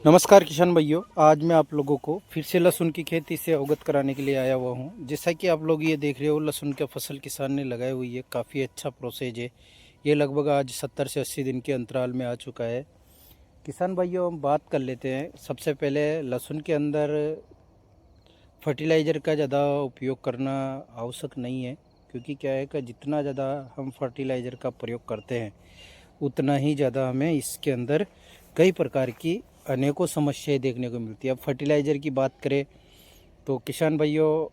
नमस्कार किसान भाइयों, आज मैं आप लोगों को फिर से लहसुन की खेती से अवगत कराने के लिए आया हुआ हूं। जैसा कि आप लोग ये देख रहे हो, लहसुन का फसल किसान ने लगाई हुई है। काफ़ी अच्छा प्रोसेज है। ये लगभग आज 70 से 80 दिन के अंतराल में आ चुका है। किसान भाइयों, हम बात कर लेते हैं। सबसे पहले लहसुन के अंदर फर्टिलाइज़र का ज़्यादा उपयोग करना आवश्यक नहीं है, क्योंकि क्या है कि जितना ज़्यादा हम फर्टिलाइज़र का प्रयोग करते हैं उतना ही ज़्यादा हमें इसके अंदर कई प्रकार की अनेकों समस्याएं देखने को मिलती है। अब फर्टिलाइज़र की बात करें तो किसान भाइयों,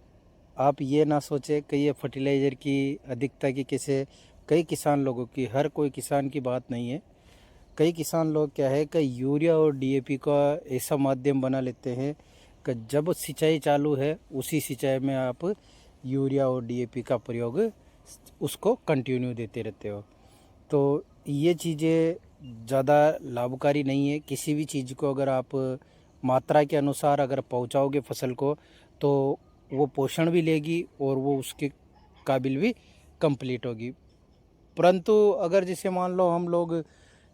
आप ये ना सोचें कि ये फर्टिलाइज़र की अधिकता की कैसे, कई किसान लोगों की, हर कोई किसान की बात नहीं है। कई किसान लोग क्या है कि यूरिया और डीएपी का ऐसा माध्यम बना लेते हैं कि जब सिंचाई चालू है उसी सिंचाई में आप यूरिया और डीएपी का प्रयोग उसको कंटिन्यू देते रहते हो। तो ये चीज़ें ज़्यादा लाभकारी नहीं है। किसी भी चीज़ को अगर आप मात्रा के अनुसार अगर पहुंचाओगे फसल को, तो वो पोषण भी लेगी और वो उसके काबिल भी कंप्लीट होगी। परंतु अगर जैसे मान लो हम लोग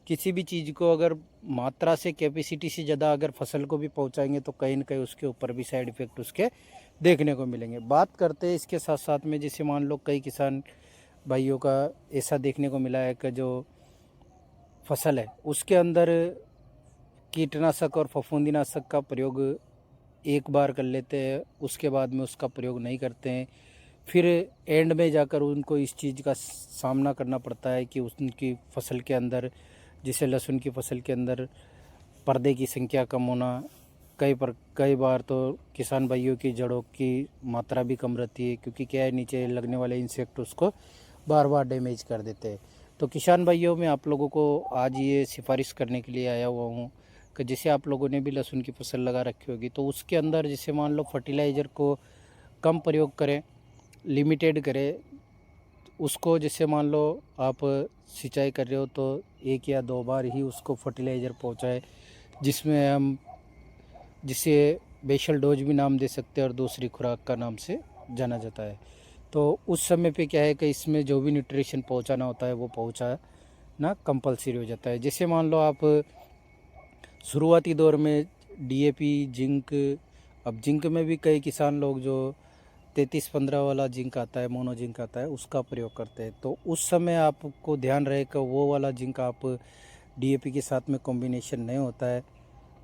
किसी भी चीज़ को अगर मात्रा से, कैपेसिटी से ज़्यादा अगर फसल को भी पहुंचाएंगे तो कहीं ना कहीं उसके ऊपर भी साइड इफ़ेक्ट उसके देखने को मिलेंगे। बात करते हैं इसके साथ साथ में, जैसे मान लो कई किसान भाइयों का ऐसा देखने को मिला है कि जो फसल है उसके अंदर कीटनाशक और फफूंदीनाशक का प्रयोग एक बार कर लेते हैं, उसके बाद में उसका प्रयोग नहीं करते हैं। फिर एंड में जाकर उनको इस चीज़ का सामना करना पड़ता है कि उनकी फसल के अंदर, जैसे लहसुन की फसल के अंदर पर्दे की संख्या कम होना, कई बार तो किसान भाइयों की जड़ों की मात्रा भी कम रहती है, क्योंकि क्या है, नीचे लगने वाले इंसेक्ट उसको बार बार डैमेज कर देते हैं। तो किसान भाइयों, मैं आप लोगों को आज ये सिफारिश करने के लिए आया हुआ हूँ कि जैसे आप लोगों ने भी लहसुन की फसल लगा रखी होगी, तो उसके अंदर जैसे मान लो फर्टिलाइज़र को कम प्रयोग करें, लिमिटेड करें उसको। जैसे मान लो आप सिंचाई कर रहे हो तो एक या दो बार ही उसको फर्टिलाइज़र पहुँचाए, जिसमें हम जिसे बेशल डोज भी नाम दे सकते हैं और दूसरी खुराक का नाम से जाना जाता है। तो उस समय पे क्या है कि इसमें जो भी न्यूट्रिशन पहुंचाना होता है वो पहुंचाना कंपलसरी हो जाता है। जैसे मान लो आप शुरुआती दौर में डीएपी, जिंक, अब जिंक में भी कई किसान लोग जो 33-15 वाला जिंक आता है, मोनो जिंक आता है, उसका प्रयोग करते हैं। तो उस समय आपको ध्यान रहे कि वो वाला जिंक आप डीएपी के साथ में कॉम्बिनेशन नहीं होता है,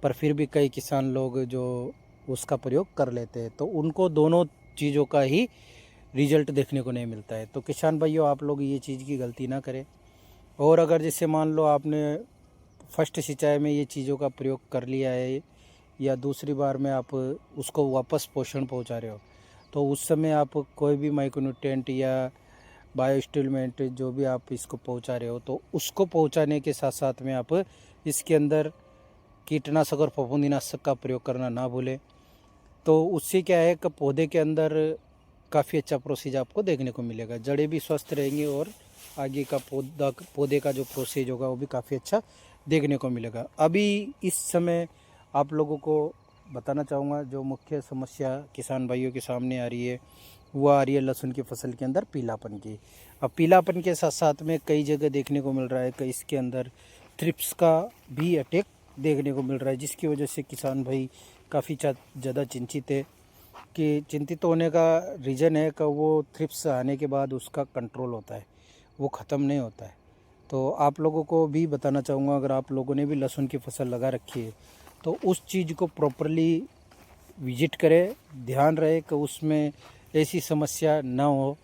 पर फिर भी कई किसान लोग जो उसका प्रयोग कर लेते हैं, तो उनको दोनों चीज़ों का ही रिजल्ट देखने को नहीं मिलता है। तो किसान भाइयों, आप लोग ये चीज़ की गलती ना करें। और अगर जैसे मान लो आपने फर्स्ट सिंचाई में ये चीज़ों का प्रयोग कर लिया है या दूसरी बार में आप उसको वापस पोषण पहुंचा रहे हो, तो उस समय आप कोई भी माइक्रोन्यूट्रिएंट या बायोस्टिमुलेंट जो भी आप इसको पहुंचा रहे हो, तो उसको पहुंचाने के साथ साथ में आप इसके अंदर कीटनाशक और फफूंदीनाशक का प्रयोग करना ना भूलें। तो उससे क्या है कि पौधे के अंदर काफ़ी अच्छा प्रोसेज आपको देखने को मिलेगा, जड़ें भी स्वस्थ रहेंगी और आगे का पौधे का जो प्रोसेज होगा वो भी काफ़ी अच्छा देखने को मिलेगा। अभी इस समय आप लोगों को बताना चाहूँगा, जो मुख्य समस्या किसान भाइयों के सामने आ रही है वो आ रही है लहसुन की फसल के अंदर पीलापन की। अब पीलापन के साथ साथ में कई जगह देखने को मिल रहा है कि इसके अंदर थ्रिप्स का भी अटैक देखने को मिल रहा है, जिसकी वजह से किसान भाई काफ़ी ज़्यादा चिंतित है। कि चिंतित होने का रीज़न है कि वो थ्रिप्स आने के बाद उसका कंट्रोल होता है, वो ख़त्म नहीं होता है। तो आप लोगों को भी बताना चाहूँगा, अगर आप लोगों ने भी लहसुन की फसल लगा रखी है तो उस चीज़ को प्रॉपरली विजिट करें, ध्यान रहे कि उसमें ऐसी समस्या ना हो,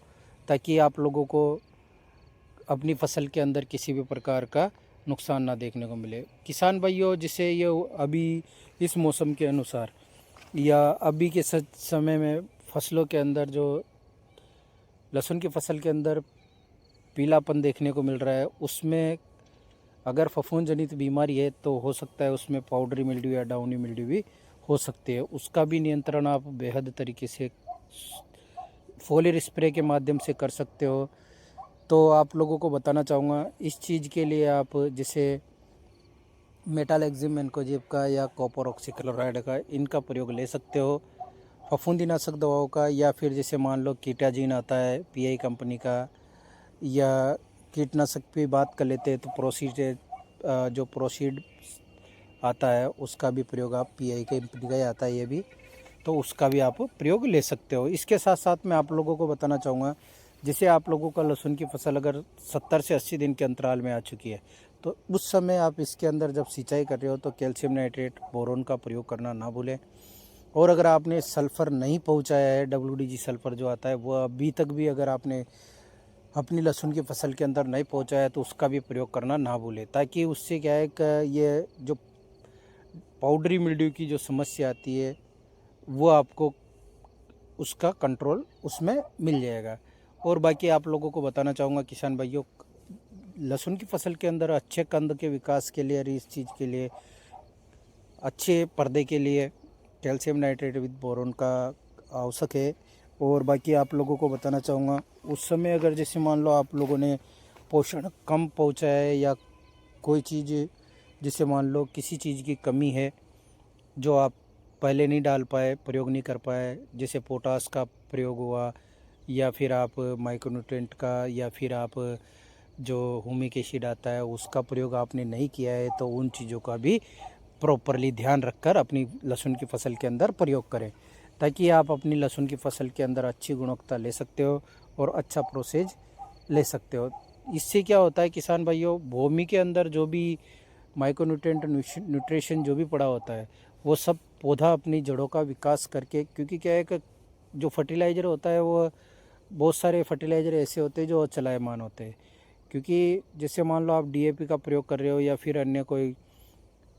ताकि आप लोगों को अपनी फसल के अंदर किसी भी प्रकार का नुकसान ना देखने को मिले। किसान भाइयों, जिसे ये अभी इस मौसम के अनुसार या अभी के समय में फसलों के अंदर जो लहसुन की फसल के अंदर पीलापन देखने को मिल रहा है, उसमें अगर फफूंद जनित बीमारी है तो हो सकता है उसमें पाउडरी मिल्ड्यू या डाउनी मिल्ड्यू भी हो सकती है। उसका भी नियंत्रण आप बेहद तरीके से फोलियर स्प्रे के माध्यम से कर सकते हो। तो आप लोगों को बताना चाहूँगा, इस चीज़ के लिए आप जैसे मेटालेक्जिम मैनकोजेब का या कॉपर ऑक्सीक्लोराइड का, इनका प्रयोग ले सकते हो फफूंदीनाशक दवाओं का। या फिर जैसे मान लो कीटाजीन आता है पीआई कंपनी का, या कीटनाशक की बात कर लेते हैं तो प्रोसीड, जो प्रोसीड आता है उसका भी प्रयोग आप पीआई के कंपनी का ही आता है ये भी, तो उसका भी आप प्रयोग ले सकते हो। इसके साथ साथ मैं आप लोगों को बताना चाहूँगा, जैसे आप लोगों का लहसुन की फसल अगर 70 से 80 दिन के अंतराल में आ चुकी है, तो उस समय आप इसके अंदर जब सिंचाई कर रहे हो तो कैल्शियम नाइट्रेट, बोरोन का प्रयोग करना ना भूलें। और अगर आपने सल्फ़र नहीं पहुंचाया है, WDG सल्फ़र जो आता है वो अभी तक भी अगर आपने अपनी लहसुन की फसल के अंदर नहीं पहुंचाया है तो उसका भी प्रयोग करना ना भूलें, ताकि उससे क्या है कि ये जो पाउडरी मिल्ड्यू की जो समस्या आती है वो आपको उसका कंट्रोल उसमें मिल जाएगा। और बाकी आप लोगों को बताना चाहूँगा किसान भाइयों, लहसुन की फसल के अंदर अच्छे कंद के विकास के लिए और इस चीज़ के लिए, अच्छे पर्दे के लिए कैल्शियम नाइट्रेट विद बोरोन का आवश्यक है। और बाकी आप लोगों को बताना चाहूँगा, उस समय अगर जैसे मान लो आप लोगों ने पोषण कम पहुँचा है या कोई चीज़ जैसे मान लो किसी चीज़ की कमी है जो आप पहले नहीं डाल पाए, प्रयोग नहीं कर पाए, जैसे पोटास का प्रयोग हुआ या फिर आप माइक्रोन्यूट्रेंट का या फिर आप जो ह्यूमिक एसिड आता है उसका प्रयोग आपने नहीं किया है, तो उन चीज़ों का भी प्रॉपरली ध्यान रखकर अपनी लहसुन की फसल के अंदर प्रयोग करें, ताकि आप अपनी लहसुन की फसल के अंदर अच्छी गुणवत्ता ले सकते हो और अच्छा प्रोसेज ले सकते हो। इससे क्या होता है किसान भाइयों, भूमि के अंदर जो भी माइक्रोन्यूट्रेंट न्यूट्रिशन जो भी पड़ा होता है वो सब पौधा अपनी जड़ों का विकास करके, क्योंकि क्या है कि जो फर्टिलाइज़र होता है वो बहुत सारे फर्टिलाइज़र ऐसे होते हैं जो चलायमान होते हैं, क्योंकि जैसे मान लो आप DAP का प्रयोग कर रहे हो या फिर अन्य कोई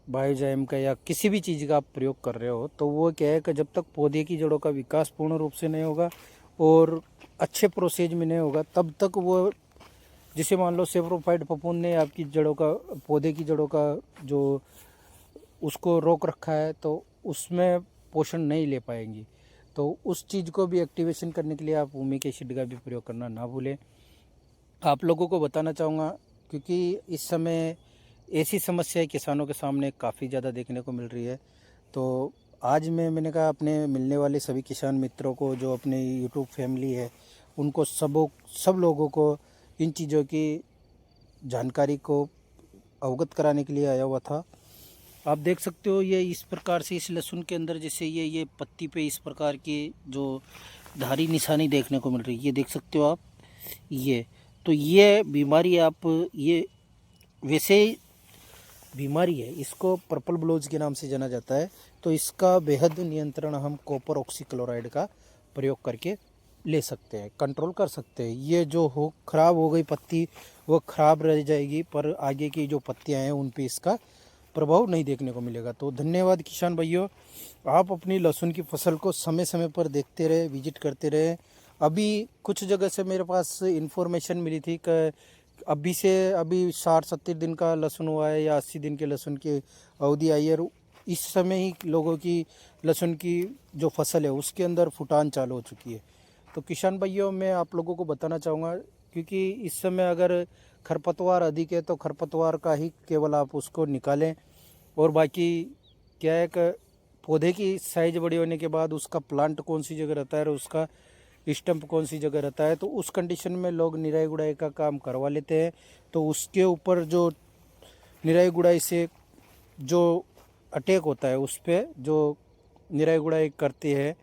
बायोजाइम का या किसी भी चीज़ का आप प्रयोग कर रहे हो, तो वो क्या है कि जब तक पौधे की जड़ों का विकास पूर्ण रूप से नहीं होगा और अच्छे प्रोसेज में नहीं होगा तब तक वो, जैसे मान लो सेप्रोफाइट फफूंद ने आपकी जड़ों का, पौधे की जड़ों का जो उसको रोक रखा है तो उसमें पोषण नहीं ले पाएंगी, तो उस चीज़ को भी एक्टिवेशन करने के लिए आप ह्यूमिक एसिड का भी प्रयोग करना ना भूलें। आप लोगों को बताना चाहूँगा, क्योंकि इस समय ऐसी समस्याएं किसानों के सामने काफ़ी ज़्यादा देखने को मिल रही है, तो आज मैंने कहा अपने मिलने वाले सभी किसान मित्रों को, जो अपने यूट्यूब फैमिली है, उनको सब लोगों को इन चीज़ों की जानकारी को अवगत कराने के लिए आया हुआ था। आप देख सकते हो ये इस प्रकार से इस लहसुन के अंदर जैसे ये पत्ती पे इस प्रकार की जो धारी निशानी देखने को मिल रही है, ये देख सकते हो आप, ये तो ये बीमारी आप, ये वैसे बीमारी है, इसको पर्पल ब्लोज के नाम से जाना जाता है। तो इसका बेहद नियंत्रण हम कॉपर ऑक्सीक्लोराइड का प्रयोग करके ले सकते हैं, कंट्रोल कर सकते हैं। ये जो हो ख़राब हो गई पत्ती वो ख़राब रह जाएगी, पर आगे की जो पत्तियां हैं उन पे इसका प्रभाव नहीं देखने को मिलेगा। तो धन्यवाद किसान भाइयों, आप अपनी लहसुन की फसल को समय समय पर देखते रहे, विजिट करते रहे। अभी कुछ जगह से मेरे पास इन्फॉर्मेशन मिली थी कि अभी 60-70 दिन का लहसुन हुआ है या 80 दिन के लहसुन की अवधि आई है, इस समय ही लोगों की लहसुन की जो फसल है उसके अंदर फुटान चालू हो चुकी है। तो किसान भाइयों, मैं आप लोगों को बताना चाहूँगा, क्योंकि इस समय अगर खरपतवार अधिक है तो खरपतवार का ही केवल आप उसको निकालें, और बाकी क्या है कि पौधे की साइज बड़ी होने के बाद उसका प्लांट कौन सी जगह रहता है और उसका स्टंप कौन सी जगह रहता है, तो उस कंडीशन में लोग निराई गुड़ाई का काम करवा लेते हैं। तो उसके ऊपर जो निराई गुड़ाई से जो अटैक होता है, उस पर जो निराई गुड़ाई करती है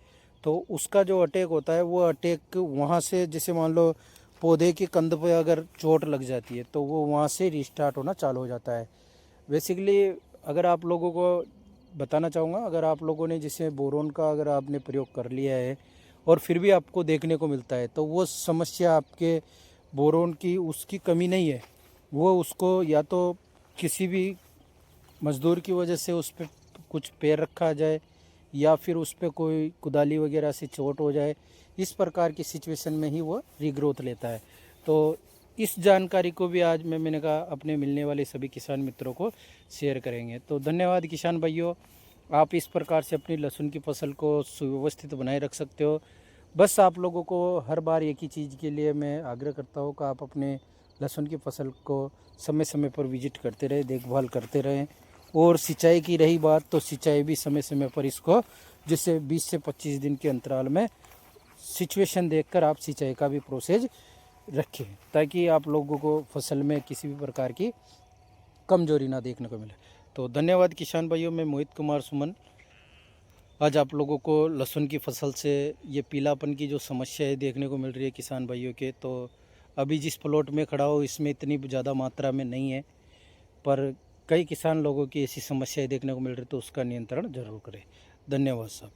तो उसका जो अटैक होता है वो अटैक वहाँ से, जैसे मान लो पौधे के कंद पे अगर चोट लग जाती है तो वो वहाँ से रिस्टार्ट होना चालू हो जाता है। बेसिकली अगर आप लोगों को बताना चाहूँगा, अगर आप लोगों ने जैसे बोरोन का अगर आपने प्रयोग कर लिया है और फिर भी आपको देखने को मिलता है, तो वो समस्या आपके बोरोन की उसकी कमी नहीं है, वो उसको या तो किसी भी मज़दूर की वजह से उस पर कुछ पैर रखा जाए या फिर उस पर कोई कुदाली वगैरह से चोट हो जाए, इस प्रकार की सिचुएशन में ही वो रीग्रोथ लेता है। तो इस जानकारी को भी आज मैंने कहा अपने मिलने वाले सभी किसान मित्रों को शेयर करेंगे। तो धन्यवाद किसान भाइयों, आप इस प्रकार से अपनी लहसुन की फसल को सुव्यवस्थित बनाए रख सकते हो। बस आप लोगों को हर बार एक ही चीज़ के लिए मैं आग्रह करता हूँ कि आप अपने लहसुन की फसल को समय समय पर विजिट करते रहें, देखभाल करते रहें। और सिंचाई की रही बात, तो सिंचाई भी समय समय पर इसको जैसे 20 से 25 दिन के अंतराल में सिचुएशन देखकर आप सिंचाई का भी प्रोसेस रखें, ताकि आप लोगों को फसल में किसी भी प्रकार की कमजोरी ना देखने को मिले। तो धन्यवाद किसान भाइयों, मैं मोहित कुमार सुमन। आज आप लोगों को लहसुन की फसल से ये पीलापन की जो समस्या है देखने को मिल रही है किसान भाइयों के, तो अभी जिस प्लॉट में खड़ा हो इसमें इतनी ज़्यादा मात्रा में नहीं है, पर कई किसान लोगों की ऐसी समस्याएं देखने को मिल रही है, तो उसका नियंत्रण जरूर करें। धन्यवाद साहब।